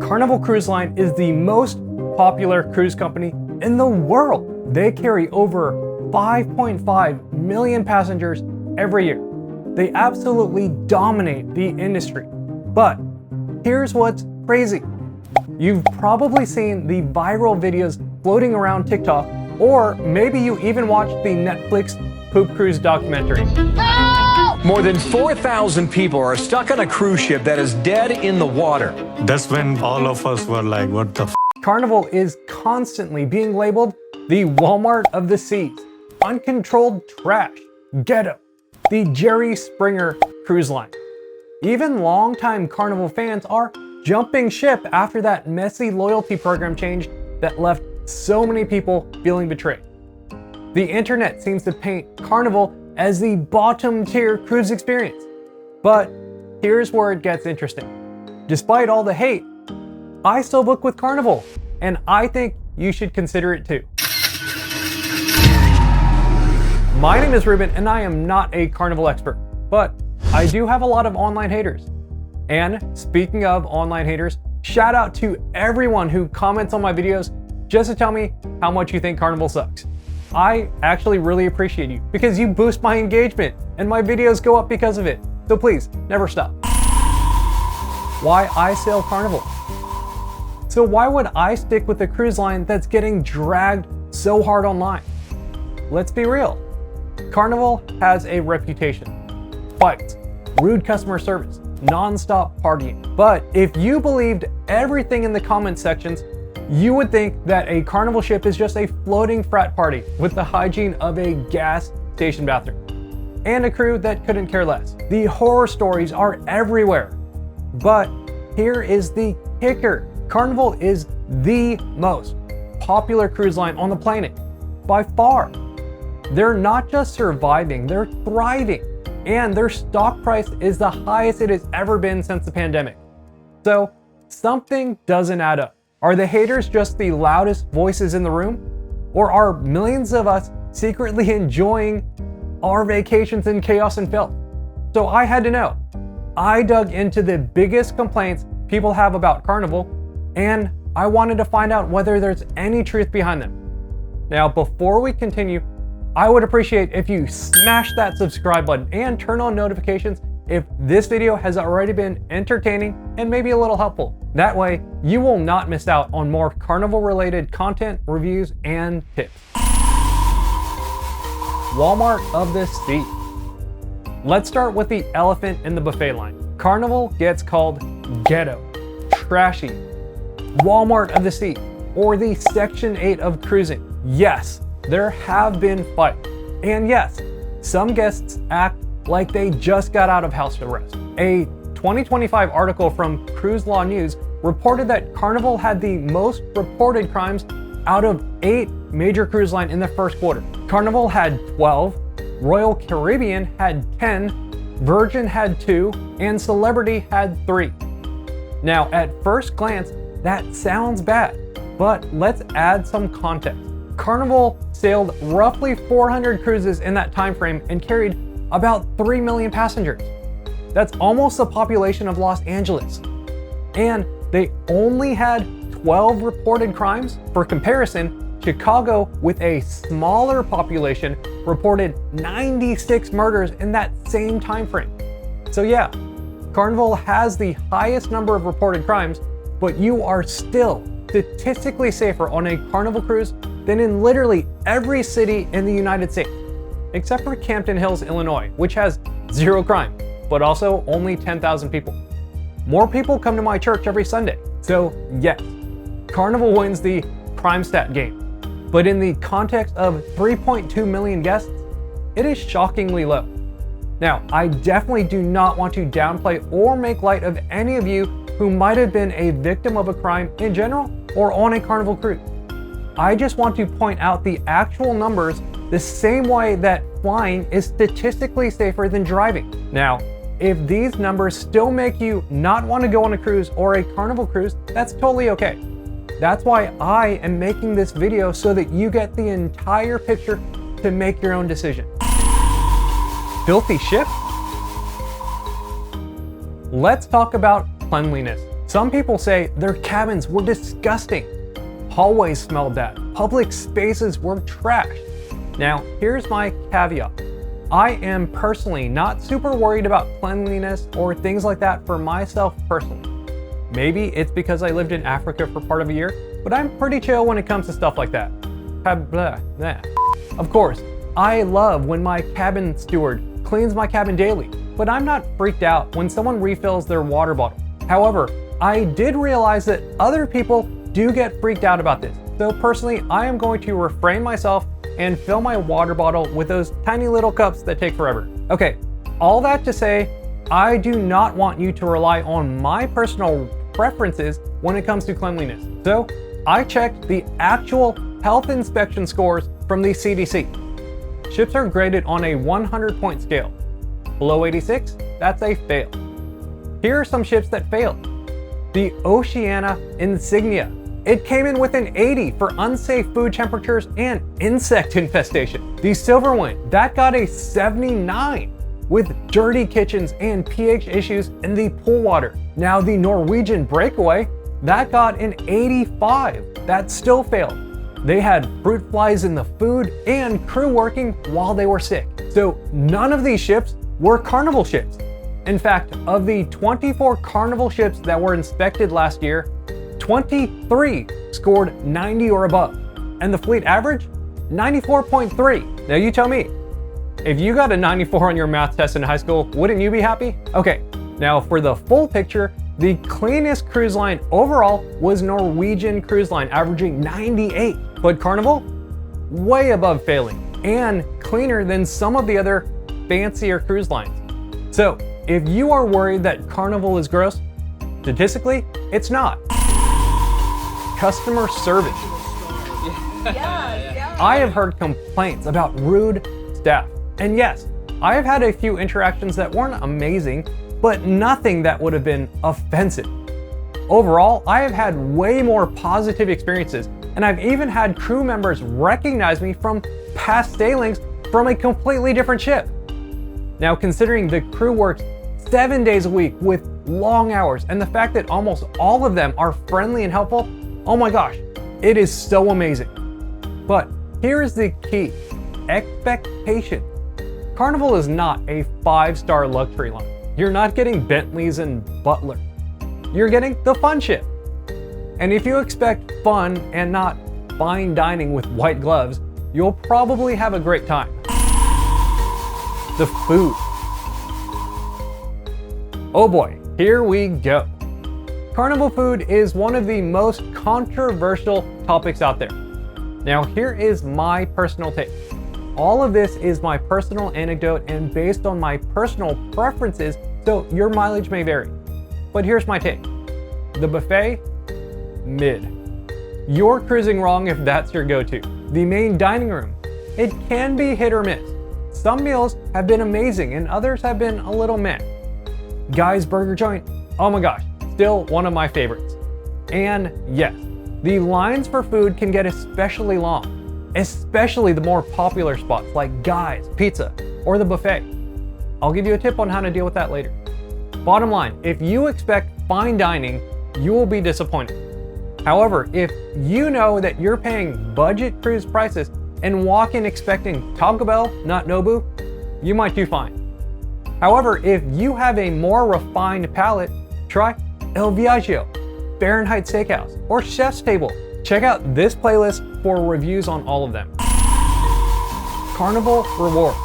Carnival Cruise Line is the most popular cruise company in the world. They carry over 5.5 million passengers every year. They absolutely dominate the industry. But here's what's crazy. You've probably seen the viral videos floating around TikTok, or maybe you even watched the Netflix Poop Cruise documentary. More than 4,000 people are stuck on a cruise ship that is dead in the water. That's when all of us were like, what the f? Carnival is constantly being labeled the Walmart of the seas, uncontrolled trash, ghetto, the Jerry Springer cruise line. Even longtime Carnival fans are jumping ship after that messy loyalty program change that left so many people feeling betrayed. The internet seems to paint Carnival as the bottom tier cruise experience. But here's where it gets interesting. Despite all the hate, I still book with Carnival, and I think you should consider it too. My name is Ruben, and I am not a Carnival expert, but I do have a lot of online haters. And speaking of online haters, shout out to everyone who comments on my videos just to tell me how much you think Carnival sucks. I actually really appreciate you because you boost my engagement and my videos go up because of it. So please, never stop. Why I sail Carnival? So why would I stick with a cruise line that's getting dragged so hard online? Let's be real. Carnival has a reputation. Fights, rude customer service, non-stop partying. But if you believed everything in the comment sections, you would think that a Carnival ship is just a floating frat party with the hygiene of a gas station bathroom and a crew that couldn't care less. The horror stories are everywhere. But here is the kicker. Carnival is the most popular cruise line on the planet by far. They're not just surviving, they're thriving, and their stock price is the highest it has ever been since the pandemic. So something doesn't add up. Are the haters just the loudest voices in the room? Or are millions of us secretly enjoying our vacations in chaos and filth? So I had to know. I dug into the biggest complaints people have about Carnival, and I wanted to find out whether there's any truth behind them. Now, before we continue, I would appreciate if you smash that subscribe button and turn on notifications if this video has already been entertaining and maybe a little helpful. That way, you will not miss out on more Carnival related content, reviews, and tips. Walmart of the sea. Let's start with the elephant in the buffet line. Carnival gets called ghetto, trashy, Walmart of the sea, or the Section 8 of cruising. Yes, there have been fights. And yes, some guests act like they just got out of house arrest. A 2025 article from Cruise Law News reported that Carnival had the most reported crimes out of 8 major cruise lines in the first quarter. Carnival had 12, Royal Caribbean had 10, Virgin had 2, and Celebrity had 3. Now, at first glance, that sounds bad, but let's add some context. Carnival sailed roughly 400 cruises in that time frame and carried about 3 million passengers. That's almost the population of Los Angeles. And they only had 12 reported crimes. For comparison, Chicago, with a smaller population, reported 96 murders in that same time frame. So yeah, Carnival has the highest number of reported crimes, but you are still statistically safer on a Carnival cruise than in literally every city in the United States, except for Campton Hills, Illinois, which has 0 crime, but also only 10,000 people. More people come to my church every Sunday. So yes, Carnival wins the crime stat game. But in the context of 3.2 million guests, it is shockingly low. Now, I definitely do not want to downplay or make light of any of you who might have been a victim of a crime in general or on a Carnival cruise. I just want to point out the actual numbers the same way that flying is statistically safer than driving. Now, if these numbers still make you not want to go on a cruise or a Carnival cruise, that's totally okay. That's why I am making this video, so that you get the entire picture to make your own decision. Filthy ship? Let's talk about cleanliness. Some people say their cabins were disgusting. Hallways smelled bad. Public spaces were trash. Now, here's my caveat. I am personally not super worried about cleanliness or things like that for myself personally. Maybe it's because I lived in Africa for part of a year, but I'm pretty chill when it comes to stuff like that. Of course, I love when my cabin steward cleans my cabin daily, but I'm not freaked out when someone refills their water bottle. However, I did realize that other people do get freaked out about this. So personally, I am going to refrain myself and fill my water bottle with those tiny little cups that take forever. Okay, all that to say, I do not want you to rely on my personal preferences when it comes to cleanliness. So I checked the actual health inspection scores from the CDC. Ships are graded on a 100-point scale. Below 86, that's a fail. Here are some ships that failed. The Oceania Insignia. It came in with an 80 for unsafe food temperatures and insect infestation. The Silverwind, that got a 79 with dirty kitchens and pH issues in the pool water. Now the Norwegian Breakaway, that got an 85. That still failed. They had fruit flies in the food and crew working while they were sick. So none of these ships were Carnival ships. In fact, of the 24 Carnival ships that were inspected last year, 23 scored 90 or above, and the fleet average, 94.3. Now you tell me, if you got a 94 on your math test in high school, wouldn't you be happy? Okay, now for the full picture, the cleanest cruise line overall was Norwegian Cruise Line, averaging 98, but Carnival, way above failing, and cleaner than some of the other fancier cruise lines. So if you are worried that Carnival is gross, statistically, it's not. Customer service. I have heard complaints about rude staff. And yes, I have had a few interactions that weren't amazing, but nothing that would have been offensive. Overall, I have had way more positive experiences, and I've even had crew members recognize me from past sailings from a completely different ship. Now, considering the crew works 7 days a week with long hours, and the fact that almost all of them are friendly and helpful, oh my gosh, it is so amazing. But here is the key: expectation. Carnival is not a 5-star luxury line. You're not getting Bentleys and Butlers. You're getting the fun ship. And if you expect fun and not fine dining with white gloves, you'll probably have a great time. The food. Oh boy, here we go. Carnival food is one of the most controversial topics out there. Now, here is my personal take. All of this is my personal anecdote and based on my personal preferences, so your mileage may vary. But here's my take. The buffet, mid. You're cruising wrong if that's your go-to. The main dining room, it can be hit or miss. Some meals have been amazing and others have been a little meh. Guy's Burger Joint, oh my gosh, still one of my favorites. And yes, the lines for food can get especially long, especially the more popular spots like Guy's Pizza or the buffet. I'll give you a tip on how to deal with that later. Bottom line, if you expect fine dining, you will be disappointed. However, if you know that you're paying budget cruise prices and walk in expecting Taco Bell, not Nobu, you might do fine. However, if you have a more refined palate, try El Viaggio, Fahrenheit Steakhouse, or Chef's Table. Check out this playlist for reviews on all of them. Carnival Rewards.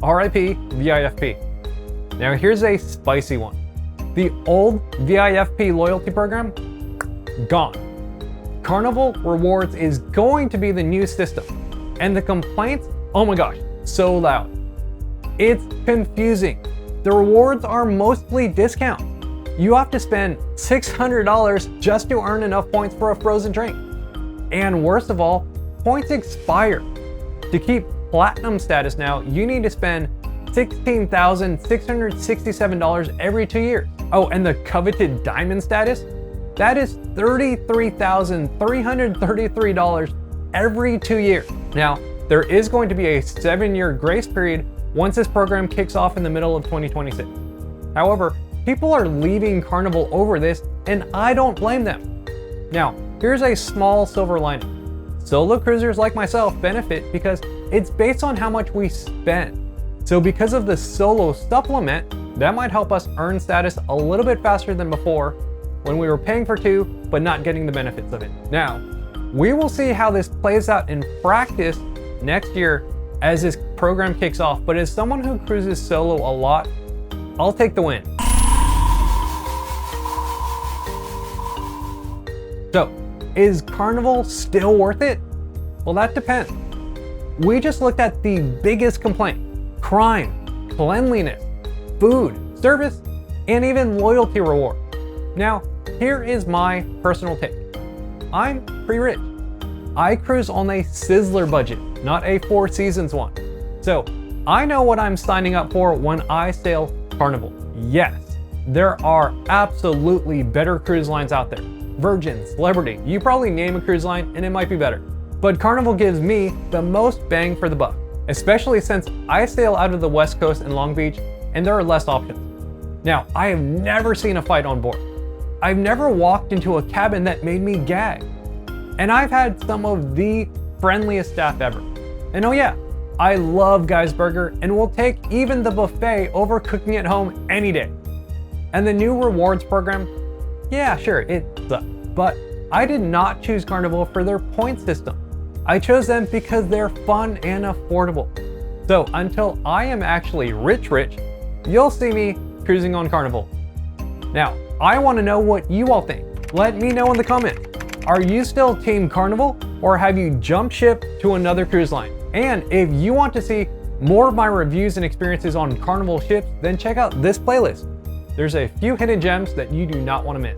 RIP VIFP. Now here's a spicy one. The old VIFP loyalty program, gone. Carnival Rewards is going to be the new system. And the complaints, oh my gosh, so loud. It's confusing. The rewards are mostly discounts. You have to spend $600 just to earn enough points for a frozen drink. And worst of all, points expire. To keep platinum status now, you need to spend $16,667 every 2 years. Oh, and the coveted diamond status? That is $33,333 every 2 years. Now, there is going to be a 7-year grace period once this program kicks off in the middle of 2026. However, People are leaving Carnival over this, and I don't blame them. Now, here's a small silver lining. Solo cruisers like myself benefit because it's based on how much we spend. So because of the solo supplement, that might help us earn status a little bit faster than before when we were paying for 2 but not getting the benefits of it. Now, we will see how this plays out in practice next year as this program kicks off, but as someone who cruises solo a lot, I'll take the win. So, is Carnival still worth it? Well, that depends. We just looked at the biggest complaint: crime, cleanliness, food, service, and even loyalty rewards. Now, here is my personal take. I'm pretty rich. I cruise on a Sizzler budget, not a Four Seasons one. So I know what I'm signing up for when I sail Carnival. Yes, there are absolutely better cruise lines out there. Virgin, Celebrity, you probably name a cruise line and it might be better. But Carnival gives me the most bang for the buck, especially since I sail out of the West Coast and Long Beach and there are less options. Now, I have never seen a fight on board. I've never walked into a cabin that made me gag. And I've had some of the friendliest staff ever. And oh yeah, I love Guy's Burger and will take even the buffet over cooking at home any day. And the new rewards program, yeah, sure, it sucks. But I did not choose Carnival for their point system. I chose them because they're fun and affordable. So until I am actually rich, you'll see me cruising on Carnival. Now, I want to know what you all think. Let me know in the comments. Are you still Team Carnival or have you jumped ship to another cruise line? And if you want to see more of my reviews and experiences on Carnival ships, then check out this playlist. There's a few hidden gems that you do not want to miss.